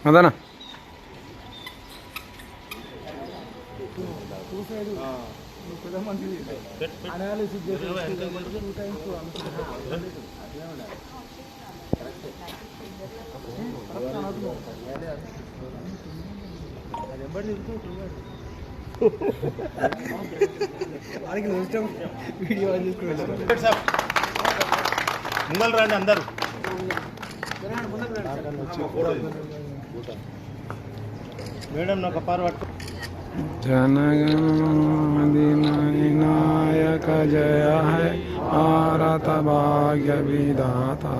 అదనా ముంగల్ రండి అందరూ. మేడం నాకు పారు పట్టు. जनगणनायक जय है भारत भाग्य विधाता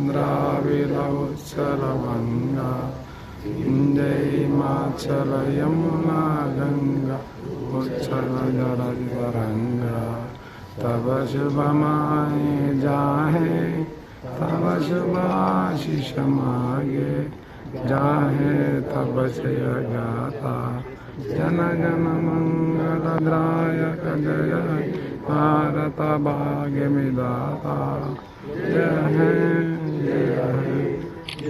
द्राविड उत्कल गंगा जय हिमाचल यमुना गंगा उच्चल जलधरंगा तब शुभ माए जाहे तब शुभाशिष मागे जाहे तब जय गाता जनगण मंगलदायक जय भारत भाग्य विधाता जय है जय है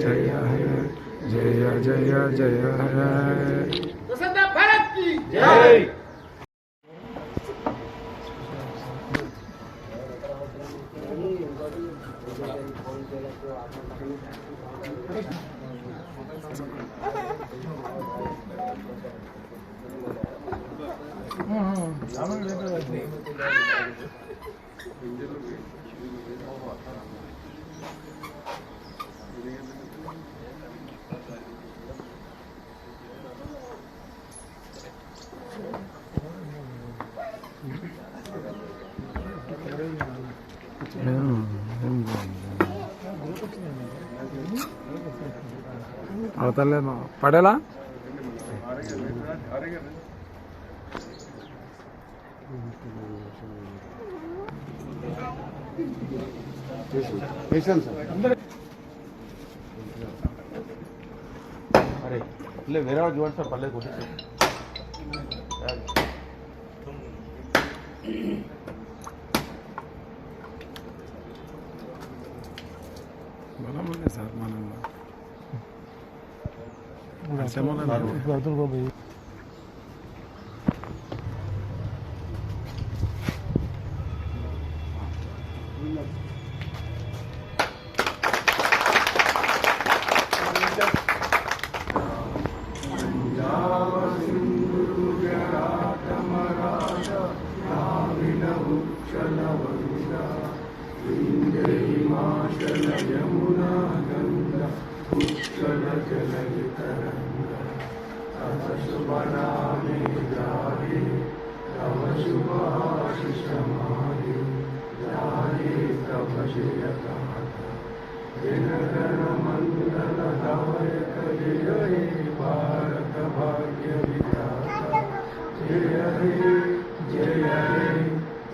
जय है जय जय जय है भारत की जय. అవతలే పడేలా अरे ले वेरा जोड़ से पल्ले कोटी से बोला मैंने साथ माना ऐसे बोला यमुना गंगा उत्कल जलधरंगा तव शुभ नामे जाहे तव शुभाशिष माहे जाहे तव जय गाथा जनगण मंगलदायक जय हे भारत भाग्य विधाता जय हे जय हे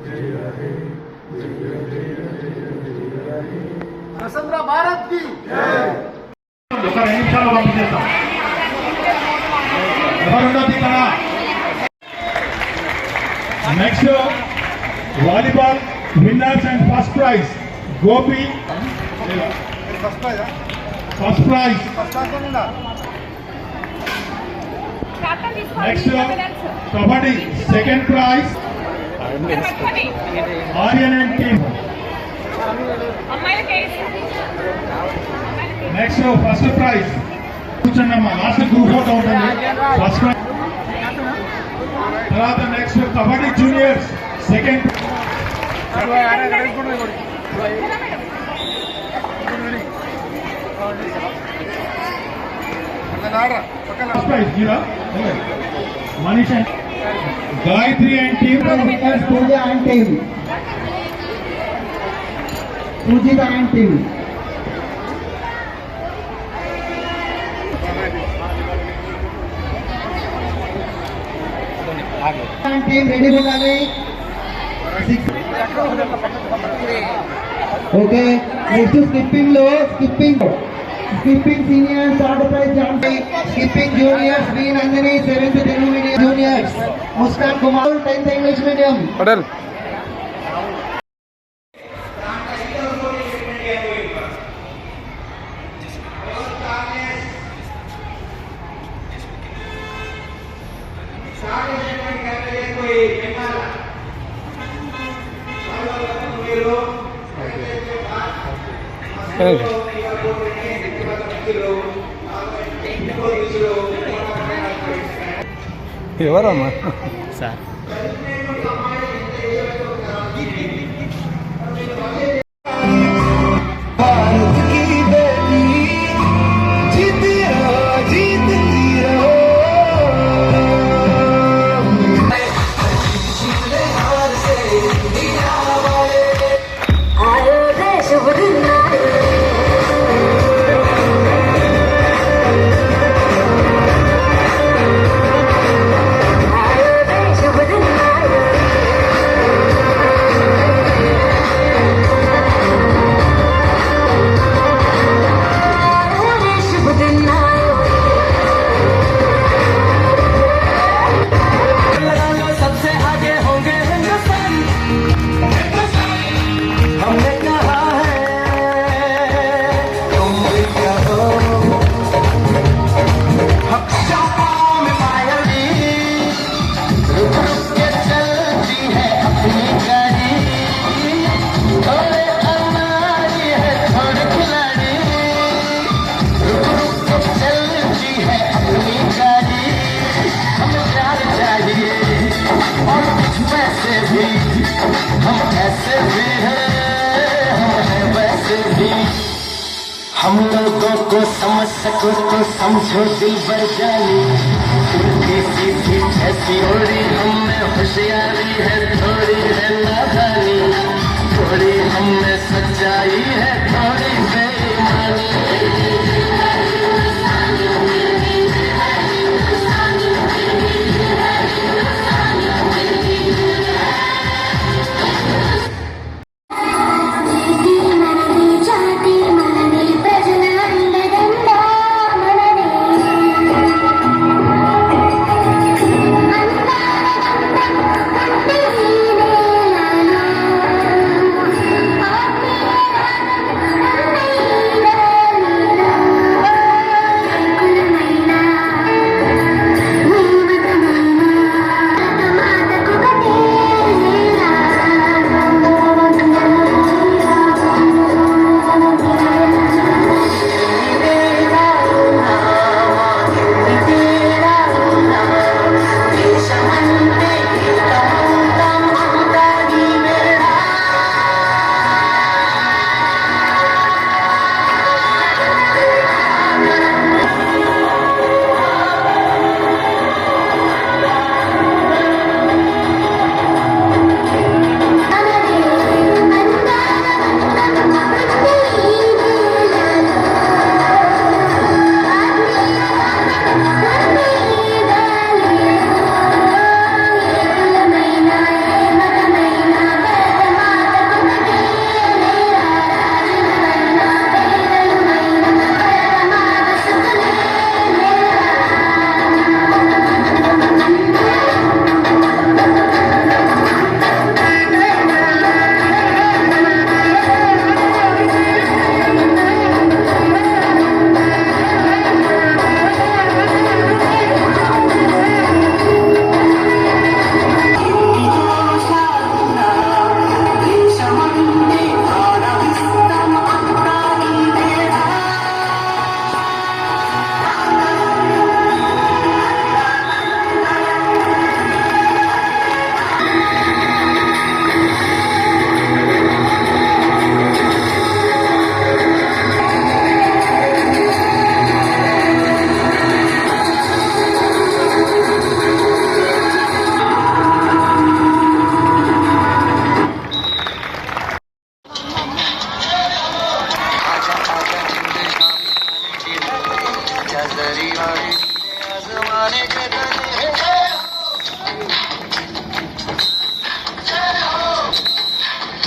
जय हे जय जय जय हे स्वतंत्र भारत की जय. ఒక 2 నిమిషాలు పంపిస్తాం. ఎవరున్నది ఇక్కడ? Next volleyball winners and first prize Gopi first prize. Next kabaddi second prize Aryan and team. Next first prize కూర్చోండమ్మా, లాస్ట్ గ్రూప్ ఫోటో ఉంటుంది. ఫస్ట్ ప్రైజ్ తర్వాత next kabaddi juniors second. Manish and Gayatri and team. Pooja and team, Poojitha and team. Team ready ఉండాలి. Okay, next skipping లో skipping senior third prize champion, skipping juniors V Nandini 7th Telugu medium juniors, Muskan Kumar 10th English medium. Patel ఎవరమ్మా sir हम लोगों को समझ सको तो समझो दिल भर जानी उल्टी सीधी ऐसी थोड़ी हमने होशियारी है थोड़ी है नादानी थोड़ी हमने सच्चाई है थोड़ी बेईमानी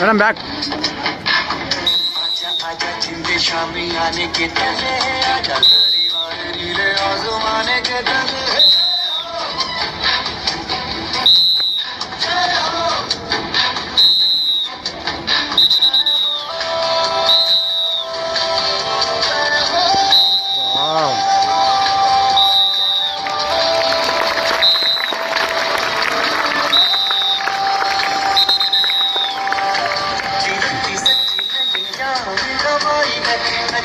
मैडम बैक आजा चिंदे शामी आने के तले आजा जरी वाले नीले आज़माने के तले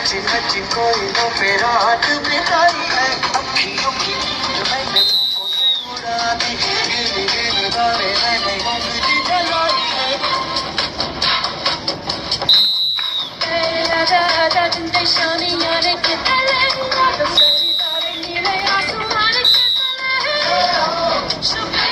नच नच कोयलों पे रात बिताई है, अखियों की नींद मैंने तुमको से उड़ा दी, गिन गिन तारे मैंने उंगली जलाई है। राजा राजा दिन शानी यारे के तले, तो सारी तारे नीले आसमान के तले, शुक्र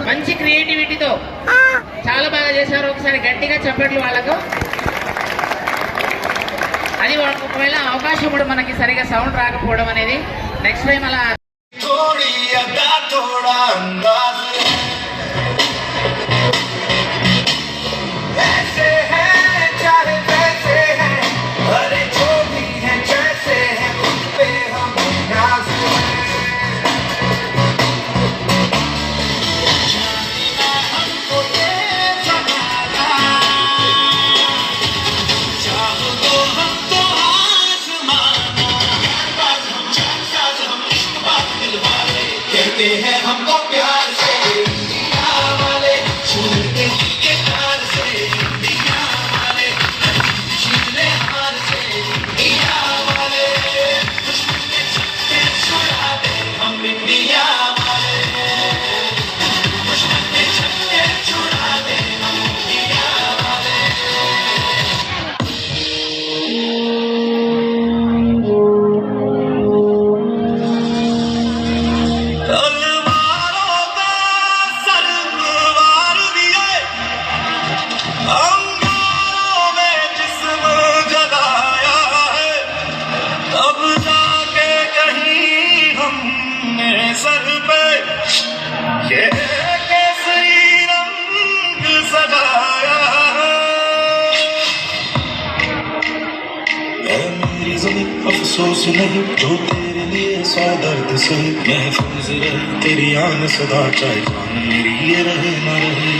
మంచి క్రియేటివిటీతో చాలా బాగా చేశారు. ఒకసారి గట్టిగా చప్పట్లు వాళ్ళకు. అది ఒకవేళ అవకాశం కూడా మనకి సరిగా సౌండ్ రాకపోవడం అనేది నెక్స్ట్ టైం అలా हमको प्यार से इंडिया वाले छूटे के हार से इंडिया वाले छूटे हार से इंडिया वाले दुश्मन के छक्के छुड़ा दे हम इंडिया वाले दुश्मन के छक्के छुड़ा दे हम इंडिया वाले सर पे ये केसरी रंग सजाया है। मेरी ज़मीन अफसोस नहीं जो तेरे लिए सौ दर्द से महफूज रहे, तेरी आन सदा चाहे जान मेरी ये रहे न रहे।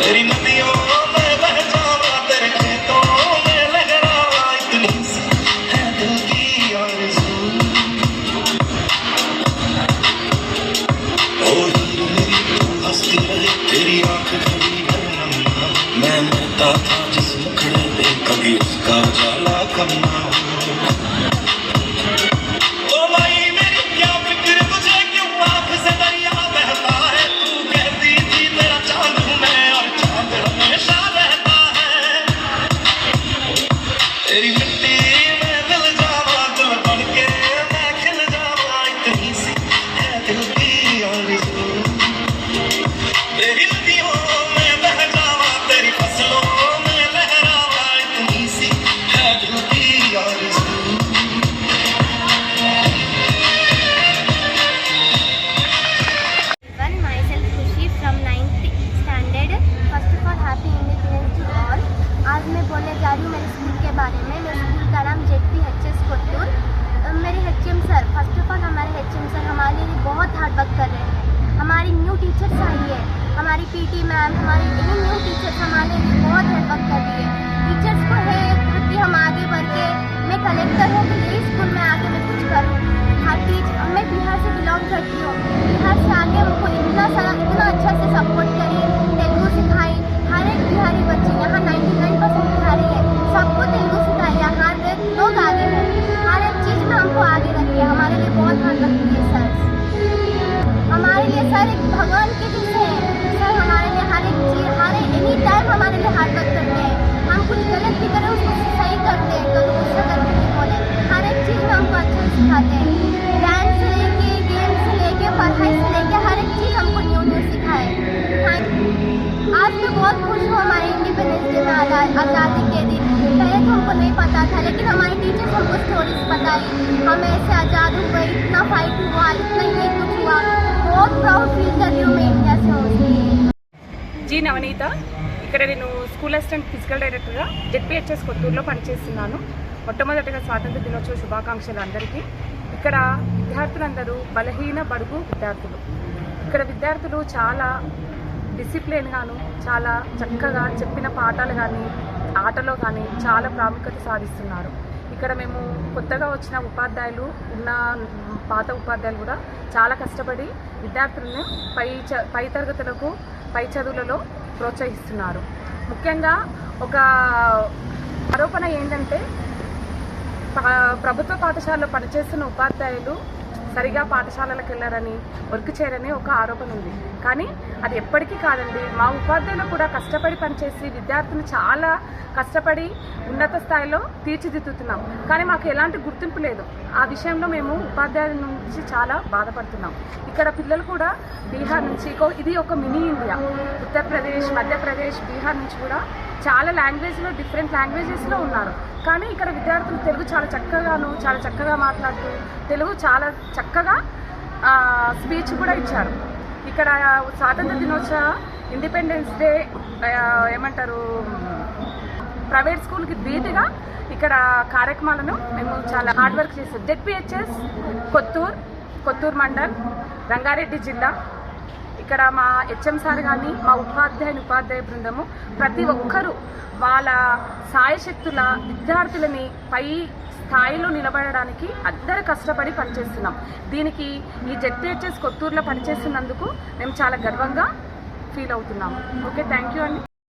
तेरी नदियों में बह जावा, तेरे खेतों में लहरावा, इतनी सी है दिल की आरज़ू। ओ हीर मेरी तू हंसती रहे, तेरी आंख खड़ी है नम नम। मैं मरता था जिस मुखड़े पे कभी उसका उजाला कम ना हो। ओ भाई मेरी क्या पीटी मैम, हमारी न्यू टीचर्स हमारे लिए बहुत हेल्प कर रही है। टीचर्स को है कि हम आगे बढ़ के, मैं कलेक्टर हूँ तो यही स्कूल में आके मैं कुछ करूँ। मैं बिहार से बिलोंग करती हूँ, बिहार से आगे हमको इतना अच्छा से सपोर्ट करी, तेलुगु सिखाई। हर एक बिहारी बच्चे यहाँ 99% बिहारी है, सबको तेलुगु सिखाई। हर एक लोग आगे हैं, हर एक चीज़ में हमको आगे रखिए। हमारे लिए बहुत हार्ड वर्क किए सर, हमारे लिए सर एक भगवान के जैसे हैं सर। हमारे लिए हर एक चीज़, हर एनी टाइम हमारे लिए हार्ड वर्क करते हैं। हम कुछ गलत भी करें उसको सही करते हैं, तो गुस्सा करके नहीं बोले। हर एक चीज़ में हमको अच्छा सिखाते हैं। डांस से लेके, गेम से लेके, पढ़ाई से लेके हर एक चीज़ हमको न्यू सिखाए। आज मैं बहुत खुश हूँ हमारे इंडिपेंडेंस डे में, आज़ादी के दिन। पहले तो हमको नहीं पता था, लेकिन हमारे टीचर्स हमको स्टोरीज बताई, हम ऐसे आज़ाद हुए, इतना फाइट हुआ, इतना ये कुछ हुआ। बहुत प्राउड फील कर रही हूँ मैं इंडिया से हूँ। జీ నవనీత, ఇక్కడ నేను స్కూల్ అసిస్టెంట్ ఫిజికల్ డైరెక్టర్గా జెడ్పీహెచ్ఎస్ కొత్తూరులో పనిచేస్తున్నాను. మొట్టమొదటిగా స్వాతంత్ర దినోత్సవ శుభాకాంక్షలు అందరికీ. ఇక్కడ విద్యార్థులందరూ బలహీన బడుగు విద్యార్థులు. ఇక్కడ విద్యార్థులు చాలా డిసిప్లిన్గాను, చాలా చక్కగా చెప్పిన పాఠాలు కానీ ఆటలో కానీ చాలా ప్రాముఖ్యత సాధిస్తున్నారు. ఇక్కడ మేము కొత్తగా వచ్చిన ఉపాధ్యాయులు ఉన్న పాత ఉపాధ్యాయులు కూడా చాలా కష్టపడి విద్యార్థులను పై తరగతులకు, పై చదువులలో ప్రోత్సహిస్తున్నారు. ముఖ్యంగా ఒక ఆరోపణ ఏంటంటే ప్రభుత్వ పాఠశాలలో పనిచేస్తున్న ఉపాధ్యాయులు సరిగా పాఠశాలలకు వెళ్ళారని, వర్క్ చేయరని ఒక ఆరోపణ ఉంది. కానీ అది ఎప్పటికీ కాదండి. మా ఉపాధ్యాయులు కూడా కష్టపడి పనిచేసి విద్యార్థులు చాలా కష్టపడి ఉన్నత స్థాయిలో తీర్చిదిద్దుతున్నాం. కానీ మాకు ఎలాంటి గుర్తింపు లేదు. ఆ విషయంలో మేము ఉపాధ్యాయుల నుంచి చాలా బాధపడుతున్నాం. ఇక్కడ పిల్లలు కూడా బీహార్ నుంచి, ఇది ఒక మినీ ఇండియా, ఉత్తరప్రదేశ్, మధ్యప్రదేశ్, బీహార్ నుంచి కూడా చాలా లాంగ్వేజ్లో, డిఫరెంట్ లాంగ్వేజెస్లో ఉన్నారు. కానీ ఇక్కడ విద్యార్థులు తెలుగు చాలా చక్కగా మాట్లాడుతూ తెలుగు చాలా చక్కగా స్పీచ్ కూడా ఇచ్చారు. ఇక్కడ స్వాతంత్ర దినోత్సవ, ఇండిపెండెన్స్ డే ఏమంటారు, ప్రైవేట్ స్కూల్కి ధీటుగా ఇక్కడ కార్యక్రమాలను మేము చాలా హార్డ్ వర్క్ చేస్తాం. జెడ్పీహెచ్ఎస్ కొత్తూరు మండల్, రంగారెడ్డి జిల్లా. ఇక్కడ మా హెచ్ఎం సార్ కానీ, మా ఉపాధ్యాయ బృందము ప్రతి ఒక్కరూ వాళ్ళ సాయశక్తుల విద్యార్థులని పై స్థాయిలో నిలబడడానికి అందరూ కష్టపడి పనిచేస్తున్నాం. దీనికి ఈ జెడ్పీహెచ్ఎస్ కొత్తూరులో పనిచేస్తున్నందుకు మేము చాలా గర్వంగా ఫీల్ అవుతున్నాము. ఓకే, థ్యాంక్ యూ అండి.